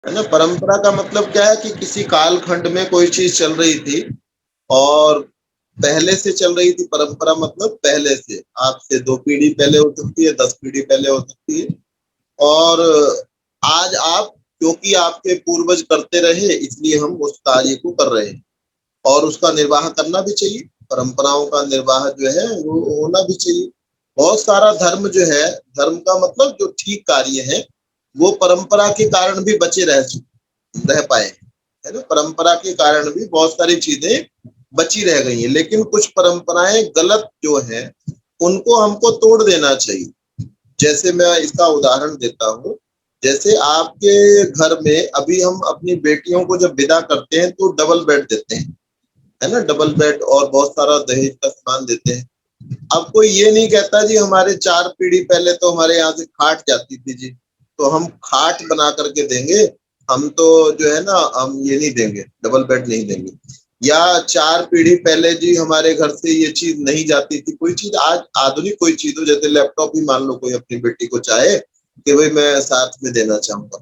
है ना। परंपरा का मतलब क्या है कि किसी कालखंड में कोई चीज चल रही थी और पहले से चल रही थी। परंपरा मतलब पहले से, आपसे 2 पीढ़ी पहले हो सकती है, 10 पीढ़ी पहले हो सकती है। और आज आप, क्योंकि आपके पूर्वज करते रहे इसलिए हम उस कार्य को कर रहे हैं और उसका निर्वाह करना भी चाहिए। परंपराओं का निर्वाह जो है वो होना भी चाहिए। बहुत सारा धर्म जो है, धर्म का मतलब जो ठीक कार्य है, वो परंपरा के कारण भी बचे रह पाए, है ना। परंपरा के कारण भी बहुत सारी चीजें बची रह गई हैं, लेकिन कुछ परंपराएं गलत जो है उनको हमको तोड़ देना चाहिए। जैसे मैं इसका उदाहरण देता हूँ। जैसे आपके घर में अभी हम अपनी बेटियों को जब विदा करते हैं तो डबल बेड देते हैं, है ना। डबल बेड और बहुत सारा दहेज का सामान देते हैं। अब कोई ये नहीं कहता जी हमारे 4 पीढ़ी पहले तो हमारे यहाँ से खाट जाती थी जी, तो हम खाट बना करके देंगे। हम तो जो है ना, हम ये नहीं देंगे, डबल बेड नहीं देंगे। या 4 पीढ़ी पहले जी हमारे घर से ये चीज नहीं जाती थी, कोई चीज आज आधुनिक कोई चीज हो, जैसे लैपटॉप ही मान लो, कोई अपनी बेटी को चाहे कि भाई मैं साथ में देना चाहूंगा,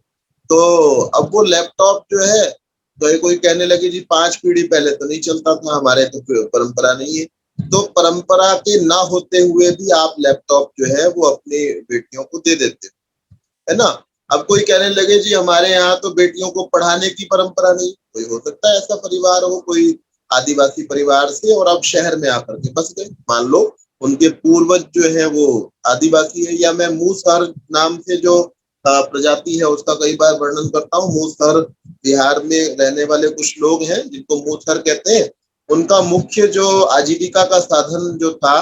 तो अब वो लैपटॉप जो है, तो कोई कहने लगे जी 5 पीढ़ी पहले तो नहीं चलता था, हमारे तो परंपरा नहीं है। तो परंपरा के ना होते हुए भी आप लैपटॉप जो है वो अपनी बेटियों को दे देते हो, है ना। अब कोई कहने लगे जी हमारे यहाँ तो बेटियों को पढ़ाने की परंपरा नहीं। कोई हो सकता है ऐसा परिवार हो, कोई आदिवासी परिवार से और अब शहर में आकर के बस गए, मान लो उनके पूर्वज जो है वो आदिवासी है। या मैं मूसहर नाम से जो प्रजाति है उसका कई बार वर्णन करता हूँ। मूसहर बिहार में रहने वाले कुछ लोग हैं जिनको मूसहर कहते हैं। उनका मुख्य जो आजीविका का साधन जो था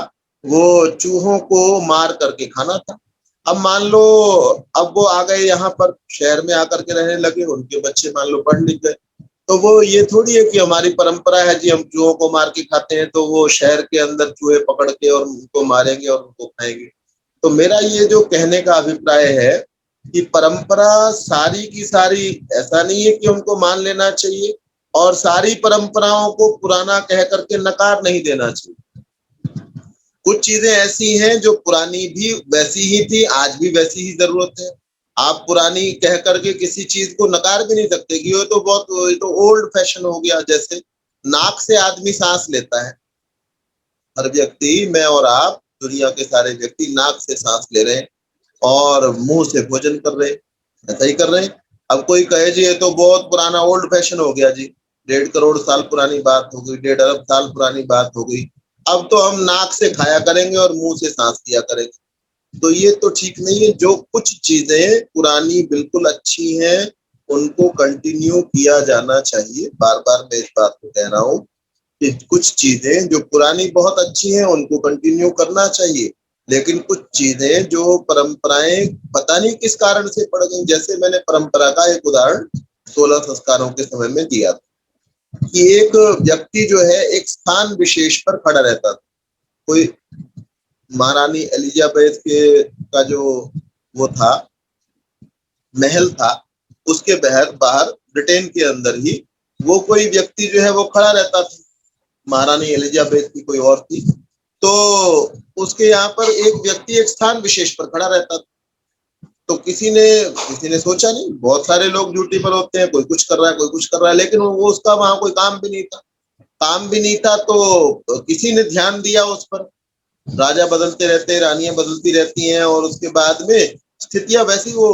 वो चूहों को मार करके खाना था। अब मान लो, अब वो आ गए यहाँ पर शहर में आकर के रहने लगे, उनके बच्चे मान लो पढ़ लिख गए, तो वो ये थोड़ी है कि हमारी परंपरा है जी हम चूहों को मार के खाते हैं, तो वो शहर के अंदर चूहे पकड़ के और उनको मारेंगे और उनको खाएंगे। तो मेरा ये जो कहने का अभिप्राय है कि परंपरा सारी की सारी ऐसा नहीं है कि उनको मान लेना चाहिए, और सारी परंपराओं को पुराना कह करके नकार नहीं देना चाहिए। कुछ चीजें ऐसी हैं जो पुरानी भी वैसी ही थी, आज भी वैसी ही जरूरत है। आप पुरानी कह करके किसी चीज को नकार भी नहीं सकते कि ये तो ओल्ड फैशन हो गया। जैसे नाक से आदमी सांस लेता है, हर व्यक्ति, मैं और आप, दुनिया के सारे व्यक्ति नाक से सांस ले रहे हैं और मुंह से भोजन कर रहे हैं, ऐसा ही कर रहे हैं। अब कोई कहे जी ये तो बहुत पुराना ओल्ड फैशन हो गया जी, 1.5 करोड़ साल पुरानी बात हो गई, 1.5 अरब साल पुरानी बात हो गई, अब तो हम नाक से खाया करेंगे और मुंह से सांस लिया करेंगे। तो ये तो ठीक नहीं है। जो कुछ चीजें पुरानी बिल्कुल अच्छी हैं उनको कंटिन्यू किया जाना चाहिए। बार बार मैं इस बात को कह रहा हूँ कि कुछ चीजें जो पुरानी बहुत अच्छी हैं उनको कंटिन्यू करना चाहिए, लेकिन कुछ चीजें जो परंपराएं पता नहीं किस कारण से पड़ गई। जैसे मैंने परंपरा का एक उदाहरण 16 संस्कारों के समय में दिया था कि एक व्यक्ति जो है एक स्थान विशेष पर खड़ा रहता था। कोई महारानी एलिजाबेथ के का जो वो था, महल था, उसके बाहर बाहर ब्रिटेन के अंदर ही वो कोई व्यक्ति जो है वो खड़ा रहता था। महारानी एलिजाबेथ की कोई और थी, तो उसके यहाँ पर एक व्यक्ति एक स्थान विशेष पर खड़ा रहता था। तो किसी ने सोचा नहीं, बहुत सारे लोग ड्यूटी पर होते हैं, कोई कुछ कर रहा है कोई कुछ कर रहा है, लेकिन वो उसका वहां कोई काम भी नहीं था। काम भी नहीं था तो किसी ने ध्यान दिया उस पर। राजा बदलते रहते हैं, रानियां बदलती रहती हैं, और उसके बाद में स्थितियां वैसी, वो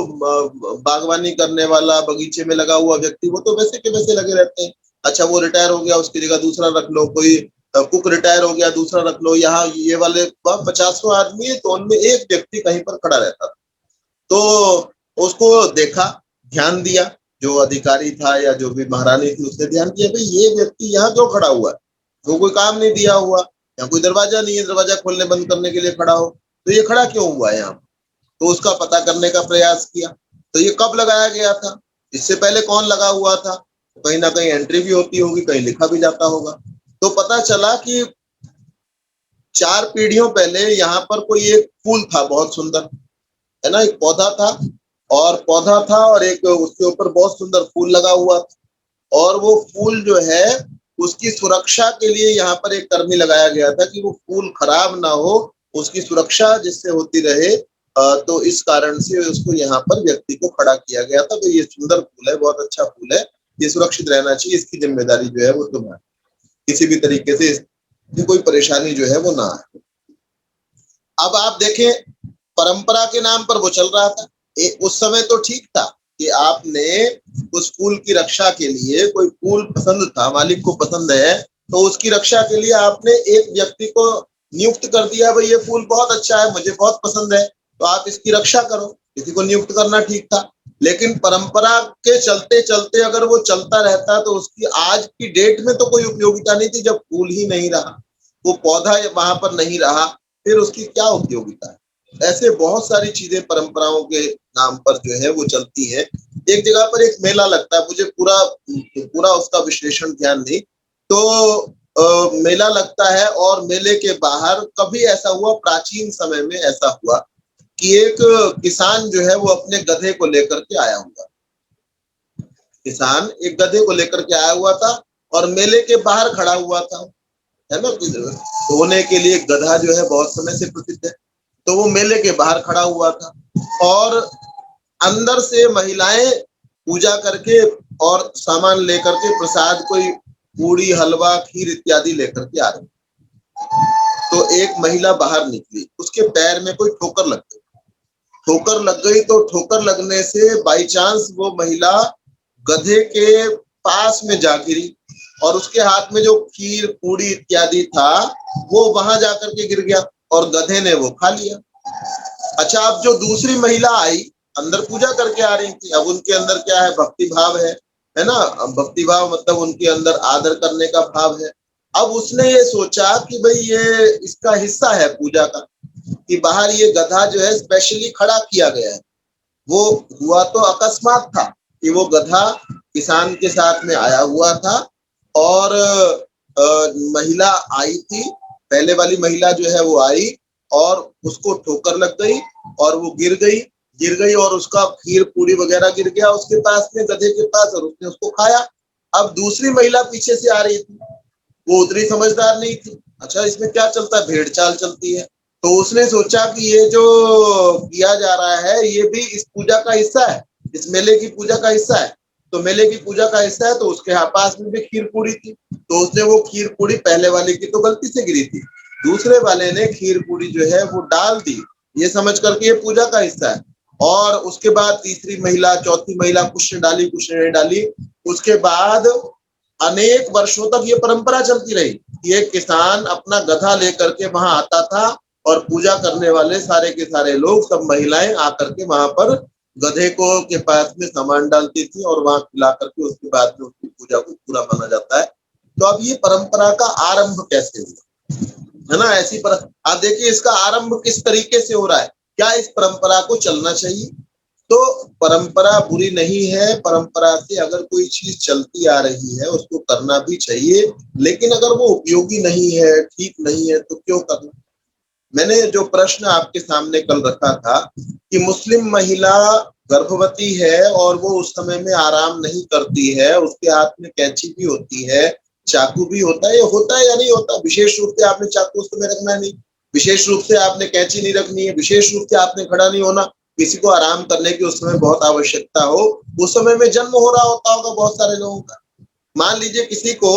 बागवानी करने वाला, बगीचे में लगा हुआ व्यक्ति, वो तो वैसे के वैसे लगे रहते हैं। अच्छा वो रिटायर हो गया, उसकी जगह दूसरा रख लो। कोई कुक रिटायर हो गया, दूसरा रख लो। यहाँ ये वाले 50 आदमी है तो उनमें एक व्यक्ति कहीं पर खड़ा रहता था। तो उसको देखा, ध्यान दिया, जो अधिकारी था या जो भी महारानी थी उसने ध्यान दिया, भाई ये व्यक्ति यहाँ क्यों खड़ा हुआ है, वो कोई काम नहीं दिया हुआ, यहाँ कोई दरवाजा नहीं है दरवाजा खोलने बंद करने के लिए खड़ा हो, तो ये खड़ा क्यों हुआ है यहाँ। तो उसका पता करने का प्रयास किया, तो ये कब लगाया गया था, इससे पहले कौन लगा हुआ था, तो कहीं ना कहीं एंट्री भी होती होगी, कहीं लिखा भी जाता होगा। तो पता चला कि 4 पीढ़ियों पहले यहाँ पर कोई एक फूल था बहुत सुंदर, है ना, एक पौधा था, और पौधा था और एक उसके ऊपर बहुत सुंदर फूल लगा हुआ था। और वो फूल जो है उसकी सुरक्षा के लिए यहाँ पर एक कर्मी लगाया गया था कि वो फूल खराब ना हो, उसकी सुरक्षा जिससे होती रहे, तो इस कारण से उसको यहाँ पर व्यक्ति को खड़ा किया गया था। तो ये सुंदर फूल है, बहुत अच्छा फूल है, ये सुरक्षित रहना चाहिए, इसकी जिम्मेदारी जो है वो तुम्हारी, किसी भी तरीके से इसकी कोई परेशानी जो है वो ना आए। अब आप देखें, परंपरा के नाम पर वो चल रहा था। उस समय तो ठीक था कि आपने उस फूल की रक्षा के लिए, कोई फूल पसंद था, मालिक को पसंद है, तो उसकी रक्षा के लिए आपने एक व्यक्ति को नियुक्त कर दिया, भाई ये फूल बहुत अच्छा है, मुझे बहुत पसंद है, तो आप इसकी रक्षा करो, किसी को नियुक्त करना ठीक था। लेकिन परंपरा के चलते चलते अगर वो चलता रहता तो उसकी आज की डेट में तो कोई उपयोगिता नहीं थी। जब फूल ही नहीं रहा, वो पौधा वहां पर नहीं रहा, फिर उसकी क्या उपयोगिता है। ऐसे बहुत सारी चीजें परंपराओं के नाम पर जो है वो चलती है। एक जगह पर एक मेला लगता है, मुझे पूरा पूरा उसका विश्लेषण ध्यान नहीं, तो मेला लगता है और मेले के बाहर कभी ऐसा हुआ, प्राचीन समय में ऐसा हुआ कि एक किसान जो है वो अपने गधे को लेकर के आया हुआ, किसान एक गधे को लेकर के आया हुआ था और मेले के बाहर खड़ा हुआ था, है ना। धोने के लिए गधा जो है बहुत समय से प्रसिद्ध है, तो वो मेले के बाहर खड़ा हुआ था और अंदर से महिलाएं पूजा करके और सामान लेकर के, प्रसाद, कोई पूड़ी, हलवा, खीर इत्यादि लेकर के आ रही। तो एक महिला बाहर निकली, उसके पैर में कोई ठोकर लग गई, ठोकर लग गई, तो ठोकर लगने से बाई चांस वो महिला गधे के पास में जा गिरी और उसके हाथ में जो खीर पूड़ी इत्यादि था वो वहां जाकर के गिर गया और गधे ने वो खा लिया। अच्छा, अब जो दूसरी महिला आई, अंदर पूजा करके आ रही थी, अब उनके अंदर क्या है, भक्ति भाव है ना। भक्ति भाव मतलब उनके अंदर आदर करने का भाव है। अब उसने ये सोचा कि भाई ये इसका हिस्सा है पूजा का, कि बाहर ये गधा जो है स्पेशली खड़ा किया गया है। वो हुआ तो अकस्मात था कि वो गधा किसान के साथ में आया हुआ था और महिला आई थी, पहले वाली महिला जो है वो आई और उसको ठोकर लग गई और वो गिर गई और उसका खीर पूरी वगैरह गिर गया उसके पास में, गधे के पास, और उसने उसको खाया। अब दूसरी महिला पीछे से आ रही थी, वो उतनी समझदार नहीं थी। अच्छा, इसमें क्या चलता है, भेड़ चाल चलती है। तो उसने सोचा कि ये जो किया जा रहा है ये भी इस पूजा का हिस्सा है, इस मेले की पूजा का हिस्सा है। तो मेले की पूजा का हिस्सा है तो उसके पास में भी खीर पूड़ी थी, तो उसने वो खीर पूड़ी, पहले वाले की तो गलती से गिरी थी, दूसरे वाले ने खीर पूड़ी जो है वो डाल दी, ये समझ करके ये पूजा का हिस्सा है। और उसके बाद तीसरी महिला, चौथी महिला, कुछ ने डाली कुछ ने नहीं डाली। उसके बाद अनेक वर्षों तक ये परंपरा चलती रही। ये किसान अपना गधा लेकर के वहां आता था और पूजा करने वाले सारे के सारे लोग, सब महिलाएं आकर के वहां पर गधे को के पास में सामान डालती थी और वहां खिला करके उसके बाद में उसकी पूजा को पूरा माना जाता है। तो अब ये परंपरा का आरंभ कैसे हुआ, है ना। ऐसी पर आप देखिए इसका आरंभ किस तरीके से हो रहा है, क्या इस परंपरा को चलना चाहिए। तो परंपरा बुरी नहीं है, परंपरा से अगर कोई चीज चलती आ रही है उसको करना भी चाहिए, लेकिन अगर वो उपयोगी नहीं है, ठीक नहीं है, तो क्यों करना। मैंने जो प्रश्न आपके सामने कल रखा था कि मुस्लिम महिला गर्भवती है और वो उस समय में आराम नहीं करती है, उसके हाथ में कैंची भी होती है, चाकू भी होता है, ये होता है या नहीं होता। विशेष रूप से आपने चाकू उस समय रखना नहीं, विशेष रूप से आपने कैंची नहीं रखनी है, विशेष रूप से आपने खड़ा नहीं होना। किसी को आराम करने की उस समय बहुत आवश्यकता हो, उस समय में जन्म हो रहा होता होगा बहुत सारे लोगों का। मान लीजिए किसी को,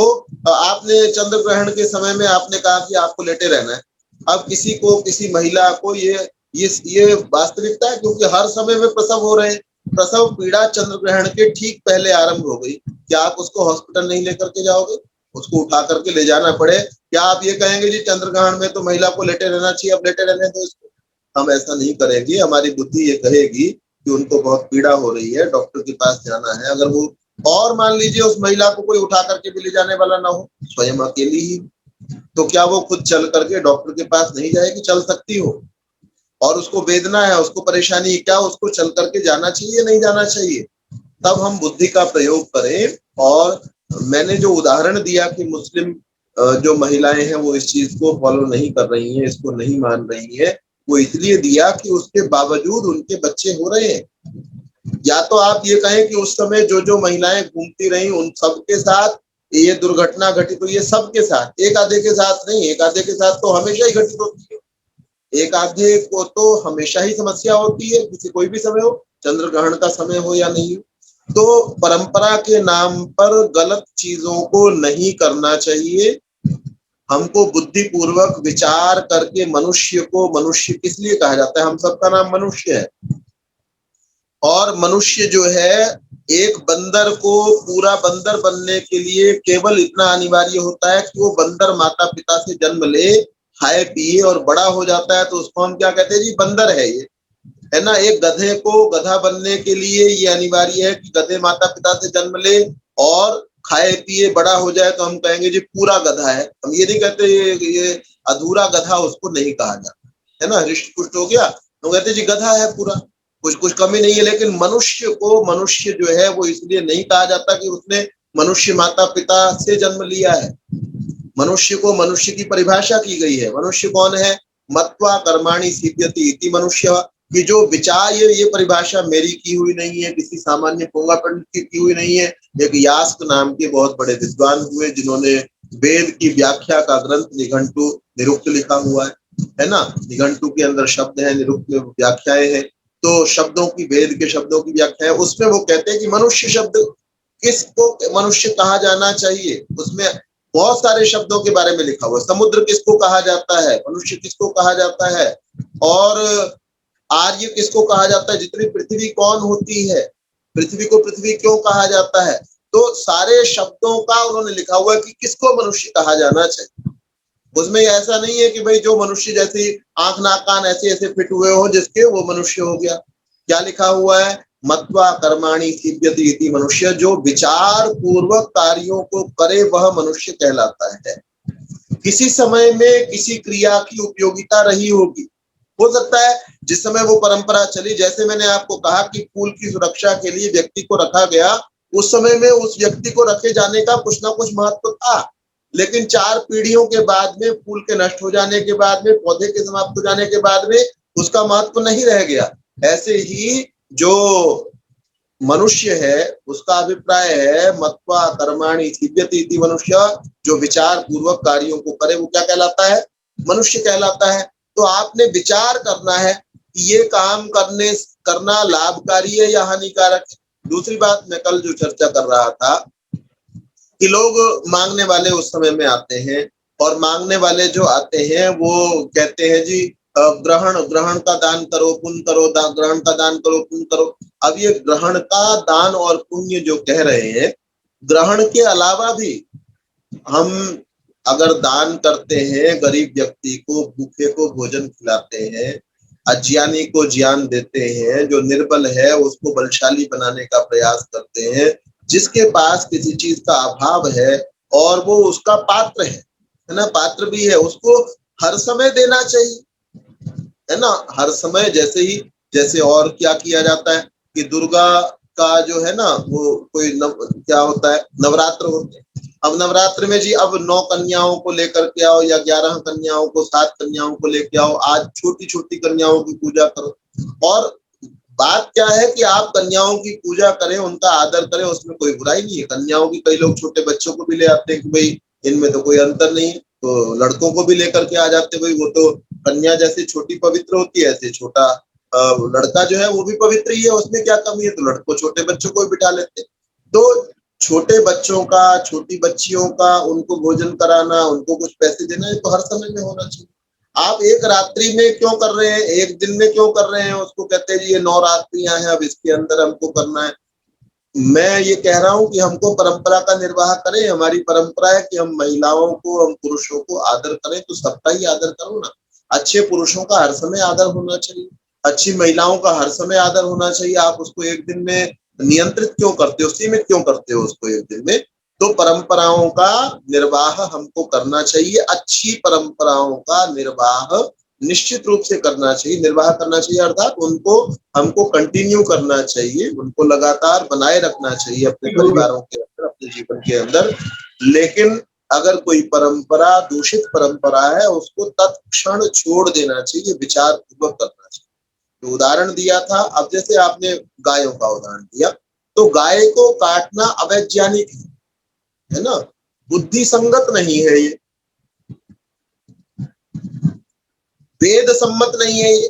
आपने चंद्र ग्रहण के समय में आपने कहा कि आपको लेटे रहना है। अब किसी को, किसी महिला को ये वास्तविकता है, क्योंकि हर समय में प्रसव हो रहे हैं, प्रसव पीड़ा चंद्र ग्रहण के ठीक पहले आरंभ हो गई, क्या आप उसको हॉस्पिटल नहीं लेकर के जाओगे, उसको उठा करके ले जाना पड़े। क्या आप ये कहेंगे जी चंद्र ग्रहण में तो महिला को लेटे रहना चाहिए, अब लेटे रहने दो इसको। हम ऐसा नहीं करेंगे, हमारी बुद्धि ये कहेगी कि उनको बहुत पीड़ा हो रही है, डॉक्टर के पास जाना है। अगर वो, और मान लीजिए उस महिला को कोई उठा करके भी ले जाने वाला ना हो, स्वयं अकेली ही, तो क्या वो खुद चल करके डॉक्टर के पास नहीं जाएगी, चल सकती हो, और उसको वेदना है, उसको परेशानी है, क्या उसको चल करके जाना चाहिए, नहीं जाना चाहिए। तब हम बुद्धि का प्रयोग करें। और मैंने जो उदाहरण दिया कि मुस्लिम जो महिलाएं हैं वो इस चीज को फॉलो नहीं कर रही हैं, इसको नहीं मान रही हैं, वो इसलिए दिया कि उसके बावजूद उनके बच्चे हो रहे हैं। या तो आप ये कहें कि उस समय जो जो महिलाएं घूमती रही उन सबके साथ ये दुर्घटना घटी, तो ये सबके साथ, एक आधे के साथ नहीं, एक आधे के साथ तो हमेशा ही घटित होती है। एक आधे को तो हमेशा ही समस्या होती है, किसी कोई भी समय हो, चंद्र ग्रहण का समय हो या नहीं हो। तो परंपरा के नाम पर गलत चीजों को नहीं करना चाहिए। हमको बुद्धि पूर्वक विचार करके मनुष्य को मनुष्य किस लिए कहा जाता है, हम सबका नाम मनुष्य है। और मनुष्य जो है, एक बंदर को पूरा बंदर बनने के लिए केवल इतना अनिवार्य होता है कि वो बंदर माता पिता से जन्म ले, खाए पिए और बड़ा हो जाता है, तो उसको हम क्या कहते हैं जी, बंदर है ये, है ना। एक गधे को गधा बनने के लिए ये अनिवार्य है कि गधे माता पिता से जन्म ले और खाए पिए बड़ा हो जाए, तो हम कहेंगे जी पूरा गधा है। हम ये नहीं कहते ये अधूरा गधा उसको नहीं कहा जाता, है ना। हृष्ट पुष्ट हो गया तो कहते जी गधा है पूरा, कुछ कुछ कमी नहीं है। लेकिन मनुष्य को मनुष्य जो है वो इसलिए नहीं कहा जाता कि उसने मनुष्य माता पिता से जन्म लिया है। मनुष्य को मनुष्य की परिभाषा की गई है। मनुष्य कौन है, मत्वा कर्माणि सिद्ध्यति इति मनुष्य, कि जो विचार, ये परिभाषा मेरी की हुई नहीं है, किसी सामान्य पोंगा पंडित की हुई नहीं है। एक यास्क नाम के बहुत बड़े विद्वान हुए जिन्होंने वेद की व्याख्या का ग्रंथ निघंटु निरुक्त लिखा हुआ है ना। निघंटु के अंदर शब्द है, निरुक्त में व्याख्याएं हैं। तो शब्दों की, वेद के शब्दों की व्याख्या है, उसमें वो कहते हैं कि मनुष्य शब्द किसको मनुष्य कहा जाना चाहिए। उसमें बहुत सारे शब्दों के बारे में लिखा हुआ है। समुद्र किसको कहा जाता है, मनुष्य किसको कहा जाता है, और आर्य किसको कहा जाता है, जितनी पृथ्वी कौन होती है, पृथ्वी को पृथ्वी क्यों कहा जाता है। तो सारे शब्दों का उन्होंने लिखा हुआ है कि किसको मनुष्य कहा जाना चाहिए। उसमें ऐसा नहीं है कि भाई जो मनुष्य जैसी आंख नाक कान ऐसे ऐसे फिट हुए हो जिसके वो मनुष्य हो गया। क्या लिखा हुआ है, मत्वा कर्माणि सिद्ध्यति इति मनुष्य, जो विचार पूर्वक कार्यों को करे वह मनुष्य कहलाता है। किसी समय में किसी क्रिया की उपयोगिता रही होगी, हो सकता है जिस समय वो परंपरा चली, जैसे मैंने आपको कहा कि फूल की सुरक्षा के लिए व्यक्ति को रखा गया, उस समय में उस व्यक्ति को रखे जाने का कुछ ना कुछ महत्व था। लेकिन 4 पीढ़ियों के बाद में, फूल के नष्ट हो जाने के बाद में, पौधे के समाप्त हो जाने के बाद में उसका महत्व नहीं रह गया। ऐसे ही जो मनुष्य है उसका अभिप्राय है मत्वा कर्माणि सिद्ध्यति इति मनुष्य, जो विचार पूर्वक कार्यों को करे वो क्या कहलाता है, मनुष्य कहलाता है। तो आपने विचार करना है कि ये काम करना लाभकारी है या हानिकारक है। दूसरी बात, मैं कल जो चर्चा कर रहा था कि लोग मांगने वाले उस समय में आते हैं, और मांगने वाले जो आते हैं वो कहते हैं जी ग्रहण ग्रहण का दान करो, पुण्य करो, ग्रहण का दान करो, पुण्य करो। अब ये ग्रहण का दान और पुण्य जो कह रहे हैं, ग्रहण के अलावा भी हम अगर दान करते हैं, गरीब व्यक्ति को, भूखे को भोजन खिलाते हैं, अज्ञानी को ज्ञान देते हैं, जो निर्बल है उसको बलशाली बनाने का प्रयास करते हैं, जिसके पास किसी चीज का अभाव है और वो उसका पात्र है ना, पात्र भी है, उसको हर समय देना चाहिए, है ना। हर समय जैसे और क्या किया जाता है कि दुर्गा का जो है ना वो कोई क्या होता है, नवरात्र होते हैं। अब नवरात्र में जी अब 9 कन्याओं को लेकर के आओ या 11 कन्याओं को, 7 कन्याओं को लेके आओ, आज छोटी छोटी कन्याओं की पूजा करो। और बात क्या है कि आप कन्याओं की पूजा करें, उनका आदर करें, उसमें कोई बुराई नहीं है। कन्याओं की, कई लोग छोटे बच्चों को भी ले आते हैं कि भाई इनमें तो कोई अंतर नहीं है, तो लड़कों को भी लेकर के आ जाते, भाई वो तो कन्या जैसे छोटी पवित्र होती है, ऐसे छोटा लड़का जो है वो भी पवित्र ही है, उसमें क्या कमी है, तो लड़कों छोटे बच्चों को भी बिठा लेते। तो छोटे बच्चों का, छोटी बच्चियों का, उनको भोजन कराना, उनको कुछ पैसे देना, ये तो हर समय में होना चाहिए। आप एक रात्रि में क्यों कर रहे हैं, एक दिन में क्यों कर रहे हैं, उसको कहते हैं ये 9 रात्रियां हैं, अब इसके अंदर हमको करना है। मैं ये कह रहा हूं कि हमको परंपरा का निर्वाह करें। हमारी परंपरा है कि हम महिलाओं को, हम पुरुषों को आदर करें, तो सबका ही आदर करो ना। अच्छे पुरुषों का हर समय आदर होना चाहिए, अच्छी महिलाओं का हर समय आदर होना चाहिए। आप उसको एक दिन में नियंत्रित क्यों करते हो, सीमित क्यों करते हो उसको एक दिन में। तो परंपराओं का निर्वाह हमको करना चाहिए, अच्छी परंपराओं का निर्वाह निश्चित रूप से करना चाहिए, निर्वाह करना चाहिए, अर्थात उनको हमको कंटिन्यू करना चाहिए, उनको लगातार बनाए रखना चाहिए अपने परिवारों के अंदर, अपने जीवन के अंदर। लेकिन अगर कोई परंपरा दूषित परंपरा है, उसको तत्क्षण छोड़ देना चाहिए, विचार पूर्वक करना चाहिए। तो उदाहरण दिया था, अब जैसे आपने गायों का उदाहरण दिया, तो गाय को काटना अवैज्ञानिक है ना, बुद्धि संगत नहीं है ये। वेद सम्मत नहीं है ये।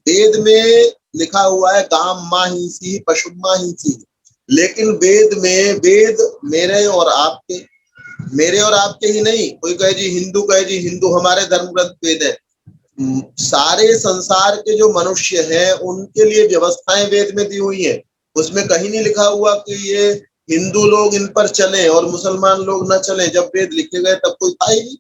वेद में लिखा हुआ है गाम मां हिंसी पशु मां हिंसी, लेकिन वेद में वेद मेरे और आपके ही नहीं, कोई कहे जी हिंदू, कहे जी हिंदू, हमारे धर्म ग्रंथ वेद है। सारे संसार के जो मनुष्य हैं उनके लिए व्यवस्थाएं वेद में दी हुई हैं। उसमें कहीं नहीं लिखा हुआ कि ये हिंदू लोग इन पर चलें और मुसलमान लोग न चलें। जब वेद लिखे गए तब कोई था ही नहीं,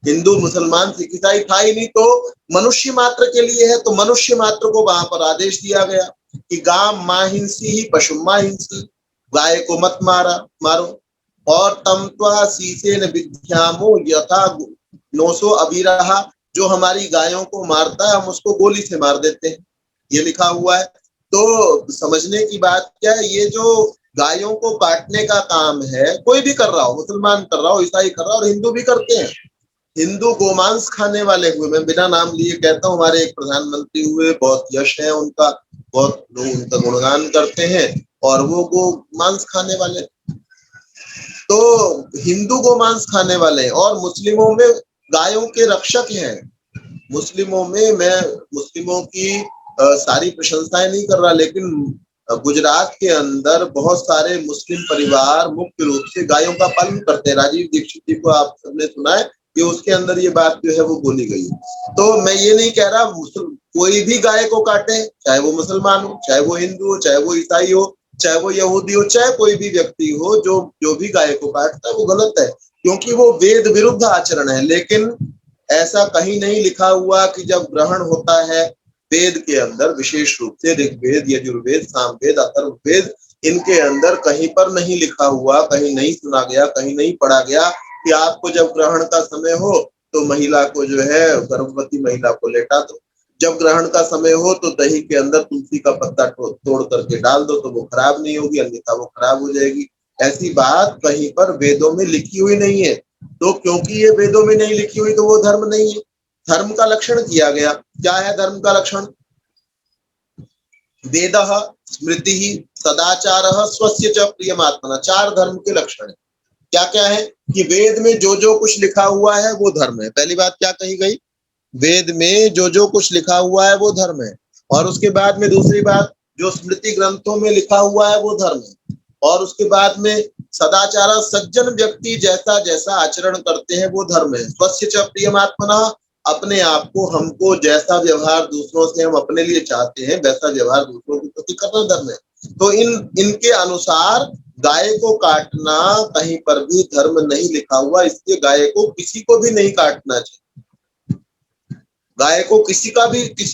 हिंदू मुसलमान सिख ईसाई था ही नहीं, तो मनुष्य मात्र के लिए है। तो मनुष्य मात्र को वहां पर आदेश दिया गया कि गाम मां हिंसी ही पशु मां हिंसी, गाय को मत मारो। और तम त्वा शीशे न विद्यामो यथा नोसो अबीरहा, जो हमारी गायों को मारता है हम उसको गोली से मार देते हैं, ये लिखा हुआ है। तो समझने की बात क्या है, ये जो गायों को काटने का काम है कोई भी कर रहा हो, मुसलमान कर रहा हो, ईसाई कर रहा हो, और हिंदू भी करते हैं। हिंदू गोमांस खाने वाले हुए, मैं बिना नाम लिए कहता हूँ, हमारे एक प्रधानमंत्री हुए, बहुत यश है उनका, बहुत लोग उनका गुणगान करते हैं, और वो गोमांस खाने वाले। तो हिंदू गोमांस खाने वाले हैं, और मुस्लिमों में गायों के रक्षक हैं। मुस्लिमों में, मैं मुस्लिमों की सारी प्रशंसाएं नहीं कर रहा, लेकिन गुजरात के अंदर बहुत सारे मुस्लिम परिवार मुख्य रूप से गायों का पालन करते हैं। राजीव दीक्षित जी को आप सबने सुना है कि उसके अंदर ये बात जो है वो बोली गई। तो मैं ये नहीं कह रहा कोई भी गाय को काटे, चाहे वो मुसलमान हो, चाहे वो हिंदू हो, चाहे वो ईसाई हो, चाहे वो यहूदी हो, चाहे कोई भी व्यक्ति हो, जो जो भी गाय को काटता है वो गलत है, क्योंकि वो वेद विरुद्ध आचरण है। लेकिन ऐसा कहीं नहीं लिखा हुआ कि जब ग्रहण होता है वेद के अंदर, विशेष रूप से ऋग्वेद, यजुर्वेद, सामवेद, अथर्ववेद, इनके अंदर कहीं पर नहीं लिखा हुआ, कहीं नहीं सुना गया, कहीं नहीं पढ़ा गया कि आपको जब ग्रहण का समय हो तो महिला को जो है, गर्भवती महिला को लेटा दो। जब ग्रहण का समय हो तो दही के अंदर तुलसी का पत्ता तोड़ करके डाल दो, तो वो खराब नहीं होगी, अन्यथा वो खराब हो जाएगी। ऐसी बात कहीं पर वेदों में लिखी हुई नहीं है। तो क्योंकि ये वेदों में नहीं लिखी हुई तो वो धर्म नहीं है। धर्म का लक्षण किया गया, क्या है धर्म का लक्षण? वेदः स्मृतिः सदाचारः स्वस्य च प्रियमात्मनः, चार धर्म के लक्षण है। क्या क्या है कि वेद में जो जो कुछ लिखा हुआ है वो धर्म है। पहली बात क्या कही गई? वेद में जो जो कुछ लिखा हुआ है वो धर्म है। और उसके बाद में दूसरी बात, जो स्मृति ग्रंथों में लिखा हुआ है वो धर्म है। और उसके बाद में सदाचार, सज्जन व्यक्ति जैसा जैसा आचरण करते हैं वो धर्म है। स्वस्य च प्रियमात्मनः, अपने आप को, हमको जैसा व्यवहार दूसरों से हम अपने लिए चाहते हैं वैसा व्यवहार दूसरों के प्रति करना धर्म है। तो इनके अनुसार गाय को काटना कहीं पर भी धर्म नहीं लिखा हुआ, इसलिए गाय को किसी को भी नहीं काटना चाहिए। गाय को किसी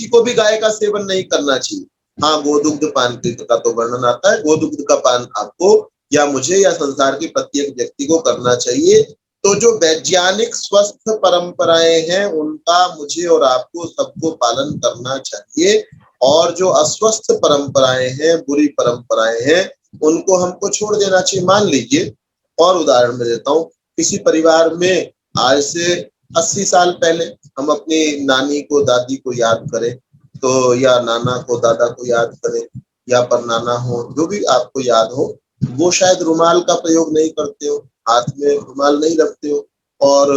को भी गाय का सेवन नहीं करना चाहिए। हाँ, गोदुग्ध पान का तो वर्णन आता है, गोदुग्ध का पान आपको या मुझे या संसार के प्रत्येक व्यक्ति को करना चाहिए। तो जो वैज्ञानिक स्वस्थ परंपराएं हैं उनका मुझे और आपको सबको पालन करना चाहिए, और जो अस्वस्थ परंपराएं हैं, बुरी परंपराएं हैं, उनको हमको छोड़ देना चाहिए। मान लीजिए, और उदाहरण में देता हूँ, किसी परिवार में आज से 80 साल पहले हम अपनी नानी को, दादी को याद करें तो, या नाना को, दादा को याद करें, या परनाना हो, जो भी आपको याद हो, वो शायद रुमाल का प्रयोग नहीं करते हो, हाथ में रुमाल नहीं रखते हो, और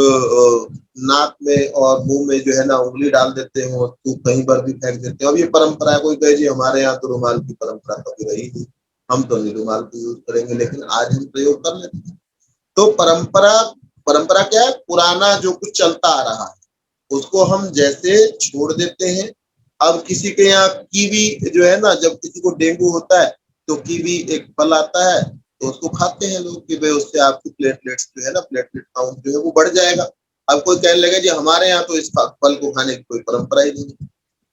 नाक में और मुंह में जो है ना उंगली डाल देते हो, तो कहीं पर भी फेंक देते हो। अब ये परंपरा है, कोई कहे जी हमारे यहाँ तो रुमाल की परंपरा कभी रही नहीं, हम तो नहीं रुमाल को यूज करेंगे, लेकिन आज हम प्रयोग कर लेते हैं। तो परंपरा क्या है? पुराना जो कुछ चलता आ रहा है उसको हम जैसे छोड़ देते हैं। अब किसी के यहाँ कीवी जो है ना, जब किसी को डेंगू होता है तो कीवी एक फल आता है, तो उसको खाते हैं लोग कि भाई उससे आपकी प्लेटलेट्स जो है ना, प्लेटलेट काउंट जो है वो बढ़ जाएगा। अब कोई कहने लगे जी हमारे यहाँ तो इस फल को खाने की कोई परंपरा ही नहीं,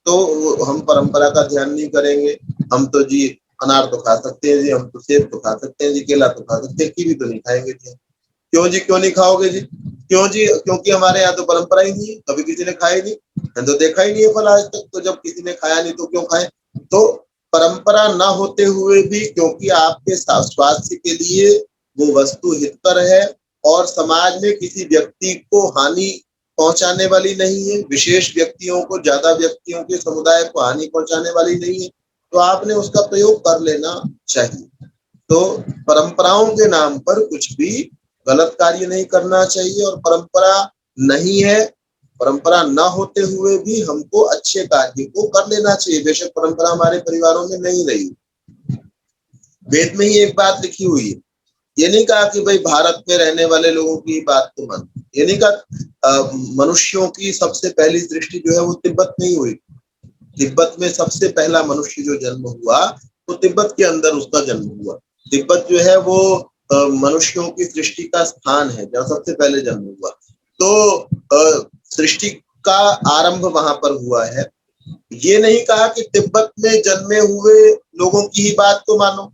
तो हम परंपरा का ध्यान नहीं करेंगे। हम तो जी अनार तो खा सकते हैं जी, हम तो सेब तो खा सकते हैं जी, केला तो खा सकते हैं, कीवी तो नहीं खाएंगे जी। क्यों जी, क्यों नहीं खाओगे जी? क्यों जी? क्योंकि हमारे यहाँ तो परंपरा ही नहीं है, कभी किसी ने खाया ही नहीं, मैंने तो देखा ही नहीं है फल आज तक, तो जब किसी ने खाया नहीं तो क्यों खाए? तो परंपरा ना होते हुए भी, क्योंकि आपके स्वास्थ्य के लिए वो वस्तु हितकर है और समाज में किसी व्यक्ति को हानि पहुंचाने वाली नहीं है, विशेष व्यक्तियों को, ज्यादा व्यक्तियों के समुदाय को हानि पहुंचाने वाली नहीं है, तो आपने उसका प्रयोग कर लेना चाहिए। तो परंपराओं के नाम पर कुछ भी गलत कार्य नहीं करना चाहिए, और परंपरा नहीं है परंपरा न होते हुए भी हमको अच्छे कार्य को कर लेना चाहिए। बेशक परंपरा हमारे परिवारों में नहीं रही, वेद में ही एक बात लिखी हुई है। ये नहीं कहा कि भाई भारत में रहने वाले लोगों की बात तो मान, ये नहीं कहा। मनुष्यों की सबसे पहली सृष्टि जो है वो तिब्बत में ही हुई। तिब्बत में सबसे पहला मनुष्य जो जन्म हुआ तो तिब्बत के अंदर उसका जन्म हुआ। तिब्बत जो है वो मनुष्यों की सृष्टि का स्थान है जहाँ सबसे पहले जन्म हुआ। तो सृष्टि का आरंभ वहां पर हुआ है। ये नहीं कहा कि तिब्बत में जन्मे हुए लोगों की ही बात को मानो।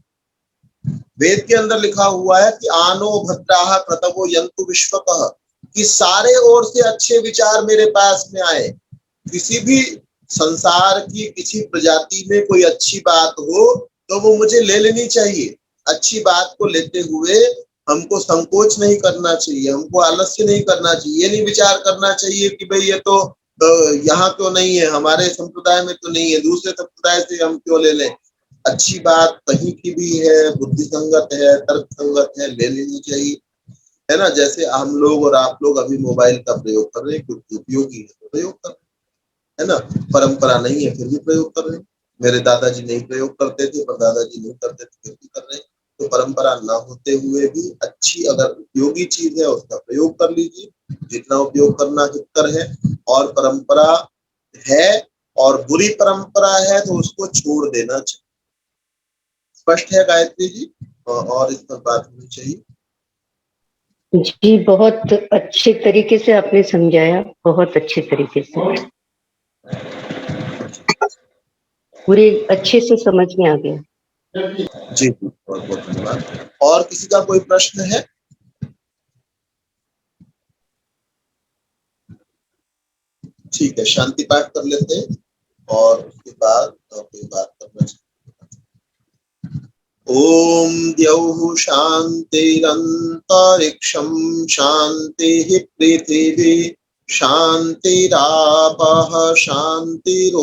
वेद के अंदर लिखा हुआ है कि आनो भद्राः क्रतवो यन्तु विश्वतः, कि सारे ओर से अच्छे विचार मेरे पास में आए। किसी भी संसार की किसी प्रजाति में कोई अच्छी बात हो तो वो मुझे ले लेनी चाहिए। अच्छी बात को लेते हुए हमको संकोच नहीं करना चाहिए, हमको आलस्य नहीं करना चाहिए। ये नहीं विचार करना चाहिए कि भाई ये तो यहाँ क्यों नहीं है, हमारे संप्रदाय में तो नहीं है, दूसरे संप्रदाय से हम क्यों ले लें। अच्छी बात कहीं की भी है, बुद्धि संगत है, तर्क संगत है, ले लेनी चाहिए, है ना। जैसे हम लोग और आप लोग अभी मोबाइल का प्रयोग कर रहे हैं क्योंकि उपयोगी है तो प्रयोग कर रहे हैं, है ना। परंपरा नहीं है फिर भी प्रयोग कर रहे हैं। मेरे दादाजी नहीं प्रयोग करते थे पर दादाजी नहीं करते थे फिर भी कर रहे हैं। तो परंपरा ना होते हुए भी अच्छी अगर उपयोगी चीज है उसका प्रयोग कर लीजिए, जितना उपयोग करना हितकर है। और परंपरा है और बुरी परंपरा है तो उसको छोड़ देना चाहिए। स्पष्ट है गायत्री जी? और इस पर बात होनी चाहिए। जी, बहुत अच्छे तरीके से आपने समझाया, बहुत अच्छे तरीके से, पूरे अच्छे से समझ में आ गया। जी बहुत बहुत धन्यवाद। और किसी का कोई प्रश्न है? ठीक है, शांति पाठ कर लेते हैं और उसके बाद कोई बात करना चाहिए। ओम द्यौः शान्तिरन्तरिक्षं शान्तिः पृथिवी शान्तिरापः शान्तिरोषधयः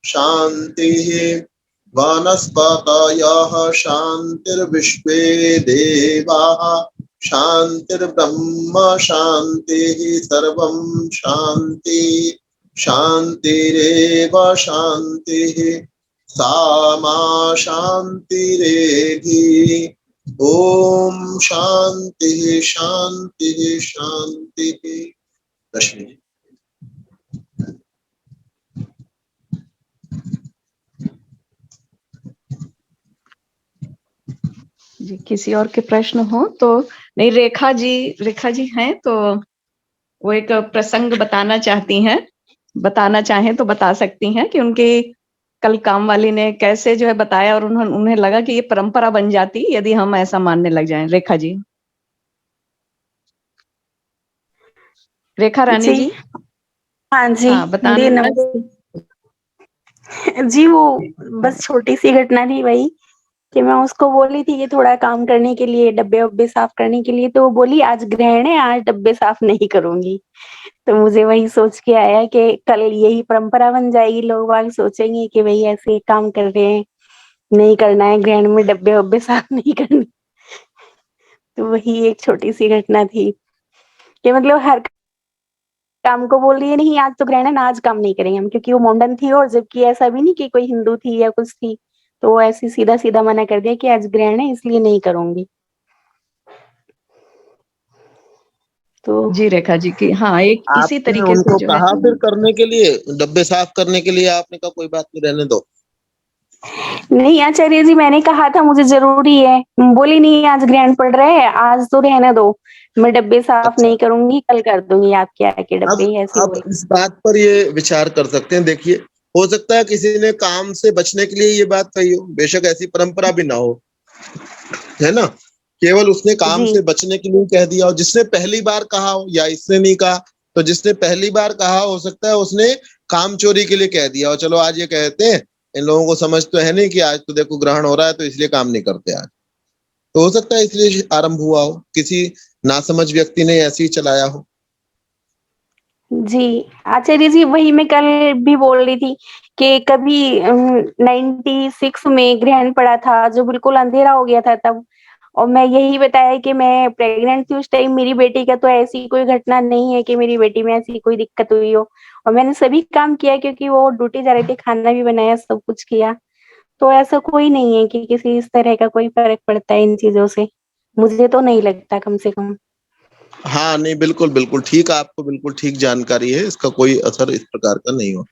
शान्तिः वनस्पतयः शान्तिर्विश्वे देवाः शान्तिर्ब्रह्म शान्तिः सर्वं शान्ति शान्तिरेव शान्तिः सा मा शान्तिरेधि। ओम शान्तिः शान्तिः शान्तिः। रश्मि जी, किसी और के प्रश्न हो तो? नहीं, रेखा जी हैं तो वो एक प्रसंग बताना चाहती हैं, बताना चाहें तो बता सकती हैं कि उनके कल काम वाली ने कैसे जो है बताया और उन्हें लगा कि ये परंपरा बन जाती यदि हम ऐसा मानने लग जाएं। रेखा जी, रेखा रानी जी। हाँ जी, हाँ, बताने जी वो बस छोटी सी घटना थी वही कि मैं उसको बोली थी कि थोड़ा काम करने के लिए, डब्बे वब्बे साफ करने के लिए, तो वो बोली आज ग्रहण है, आज डब्बे साफ नहीं करूंगी। तो मुझे वही सोच के आया कि कल यही परंपरा बन जाएगी, लोग बाग सोचेंगे कि भाई ऐसे काम कर रहे हैं, नहीं करना है ग्रहण में, डब्बे वब्बे साफ नहीं करने। तो वही एक छोटी सी घटना थी कि मतलब हर काम को बोल रही है नहीं आज तो ग्रहण है ना, आज काम नहीं करेंगे हम, क्योंकि वो मोंडन थी और जबकि ऐसा भी नहीं कि कोई हिंदू थी या कुछ थी, तो वो ऐसे सीधा सीधा मना कर दिया कि आज ग्रहण है इसलिए नहीं करूंगी। तो जी रेखा जी की हाँ एक इसी आपने तरीके से उनको जो है कहा फिर करने के लिए, डब्बे साफ करने के लिए? आपने कहा कोई बात नहीं, रहने दो। नहीं आचार्य जी, मैंने कहा था मुझे जरूरी है, बोली नहीं आज ग्रहण पड़ रहा है, आज तो रहने दो, मैं डब्बे साफ अच्छा, नहीं करूंगी, कल कर दूंगी आपके आके डब्बे, ऐसे अब बोली। इस बात पर ये विचार कर सकते हैं। देखिए, हो सकता है किसी ने काम से बचने के लिए ये बात कही हो, बेशक ऐसी परंपरा भी ना हो, है ना। केवल उसने काम जी से बचने के लिए कह दिया हो। जिसने पहली बार कहा हो या इसने नहीं कहा, तो जिसने पहली बार कहा हो सकता है उसने काम चोरी के लिए कह दिया हो। चलो आज ये कहते हैं, इन लोगों को समझ तो है नहीं कि आज तो देखो ग्रहण हो रहा है तो इसलिए काम नहीं करते आज। तो हो सकता है इसलिए आरंभ हुआ हो, किसी नासमझ व्यक्ति ने ऐसे ही चलाया हो। जी आचार्य जी, वही मैं कल भी बोल रही थी कि कभी 96 में ग्रहण पड़ा था जो बिल्कुल अंधेरा हो गया था तब, और मैं यही बताया कि मैं प्रेग्नेंट थी उस टाइम, मेरी बेटी का तो ऐसी कोई घटना नहीं है कि मेरी बेटी में ऐसी कोई दिक्कत हुई हो। और मैंने सभी काम किया क्योंकि वो ड्यूटी जा रही थी, खाना भी बनाया, सब कुछ किया। तो ऐसा कोई नहीं है कि किसी इस तरह का कोई फर्क पड़ता है इन चीजों से, मुझे तो नहीं लगता कम से कम। हाँ नहीं, बिल्कुल बिल्कुल ठीक, आपको बिल्कुल ठीक जानकारी है, इसका कोई असर इस प्रकार का नहीं होता।